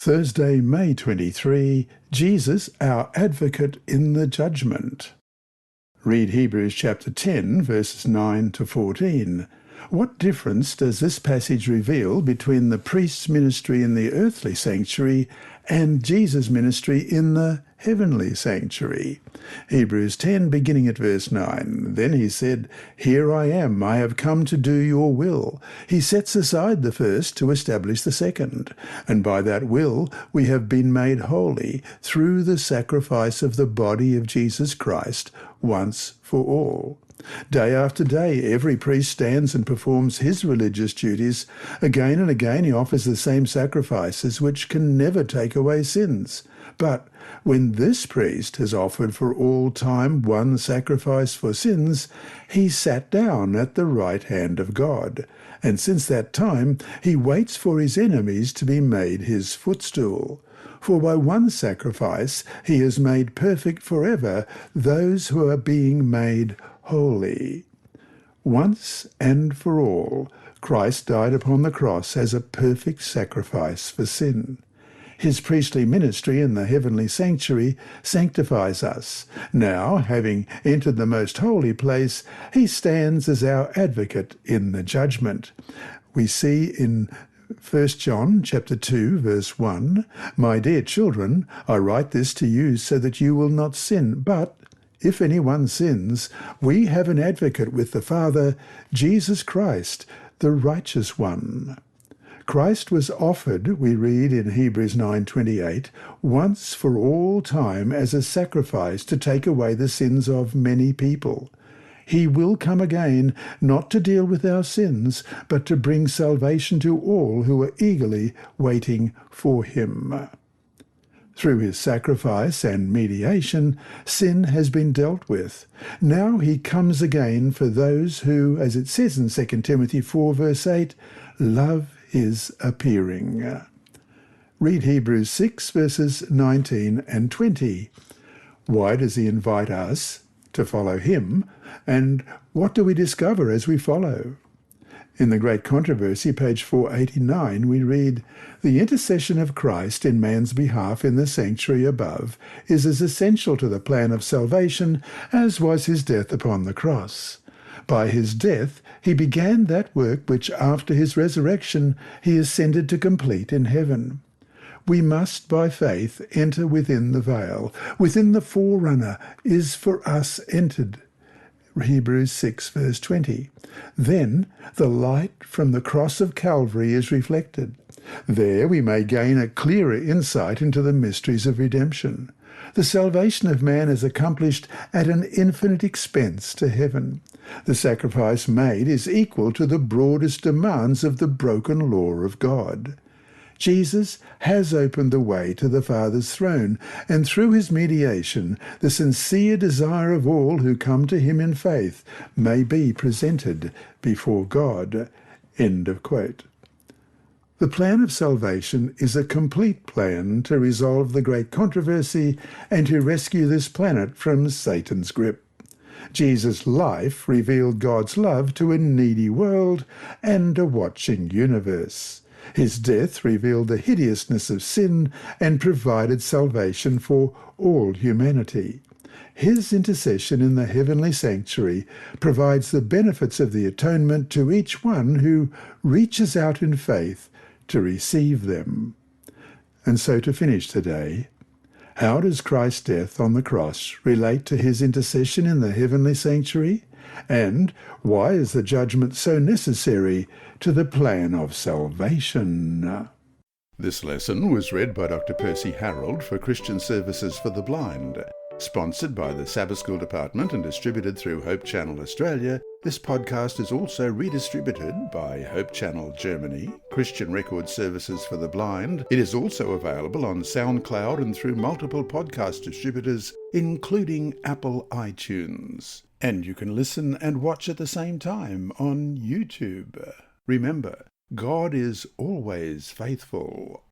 Thursday, May 23, Jesus, our advocate in the judgment. Read Hebrews chapter 10, verses 9 to 14. What difference does this passage reveal between the priest's ministry in the earthly sanctuary and Jesus' ministry in the heavenly sanctuary? Hebrews 10, beginning at verse 9. Then he said, "Here I am, I have come to do your will." He sets aside the first to establish the second. And by that will we have been made holy through the sacrifice of the body of Jesus Christ once for all. Day after day, every priest stands and performs his religious duties. Again and again he offers the same sacrifices which can never take away sins. But when this priest has offered for all time one sacrifice for sins, he sat down at the right hand of God. And since that time he waits for his enemies to be made his footstool. For by one sacrifice he has made perfect forever those who are being made holy. Once and for all, Christ died upon the cross as a perfect sacrifice for sin. His priestly ministry in the heavenly sanctuary sanctifies us. Now, having entered the most holy place, he stands as our advocate in the judgment. We see in 1 John chapter 2, verse 1, "My dear children, I write this to you so that you will not sin. But if anyone sins, we have an advocate with the Father, Jesus Christ, the righteous one." Christ was offered, we read in Hebrews 9:28, once for all time as a sacrifice to take away the sins of many people. He will come again, not to deal with our sins, but to bring salvation to all who are eagerly waiting for him. Through his sacrifice and mediation, sin has been dealt with. Now he comes again for those who, as it says in 2 Timothy 4, verse 8, love is appearing. Read Hebrews 6, verses 19 and 20. Why does he invite us to follow him, and what do we discover as we follow? In the Great Controversy, page 489, we read, "The intercession of Christ in man's behalf in the sanctuary above is as essential to the plan of salvation as was his death upon the cross. By his death he began that work which after his resurrection he ascended to complete in heaven. We must, by faith, enter within the veil. Within the forerunner is for us entered." Hebrews 6, verse 20. Then the light from the cross of Calvary is reflected. There we may gain a clearer insight into the mysteries of redemption. The salvation of man is accomplished at an infinite expense to heaven. The sacrifice made is equal to the broadest demands of the broken law of God. Jesus has opened the way to the Father's throne, and through his mediation, the sincere desire of all who come to him in faith may be presented before God. End of quote. The plan of salvation is a complete plan to resolve the great controversy and to rescue this planet from Satan's grip. Jesus' life revealed God's love to a needy world and a watching universe. His death revealed the hideousness of sin and provided salvation for all humanity. His intercession in the heavenly sanctuary provides the benefits of the atonement to each one who reaches out in faith to receive them. And so to finish today, how does Christ's death on the cross relate to his intercession in the heavenly sanctuary? And why is the judgment so necessary to the plan of salvation? This lesson was read by Dr. Percy Harrold for Christian Services for the Blind. Sponsored by the Sabbath School Department and distributed through Hope Channel Australia, this podcast is also redistributed by Hope Channel Germany, Christian Record Services for the Blind. It is also available on SoundCloud and through multiple podcast distributors, including Apple iTunes. And you can listen and watch at the same time on YouTube. Remember, God is always faithful.